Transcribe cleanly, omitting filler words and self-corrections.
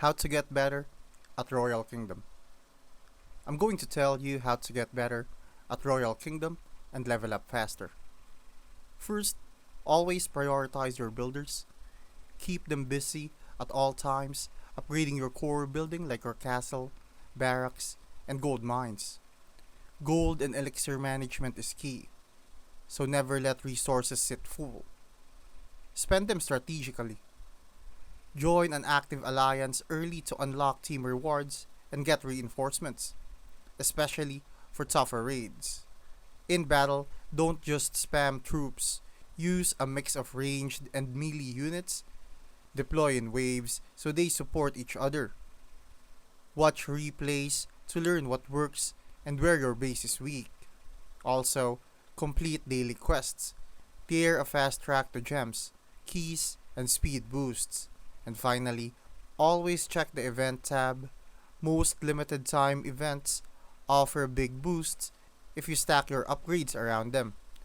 How to get better at Royal Kingdom. I'm going to tell you how to get better at Royal Kingdom and level up faster. First, always prioritize your builders. Keep them busy at all times, upgrading your core building like your castle, barracks, and gold mines. Gold and elixir management is key, so never let resources sit full. Spend them strategically. Join an active alliance early to unlock team rewards and get reinforcements, especially for tougher raids. In battle, don't just spam troops. Use a mix of ranged and melee units. Deploy in waves so they support each other. Watch replays to learn what works and where your base is weak. Also, complete daily quests. Clear a fast track to gems, keys, and speed boosts. And finally, always check the event tab. Most limited time events offer big boosts if you stack your upgrades around them.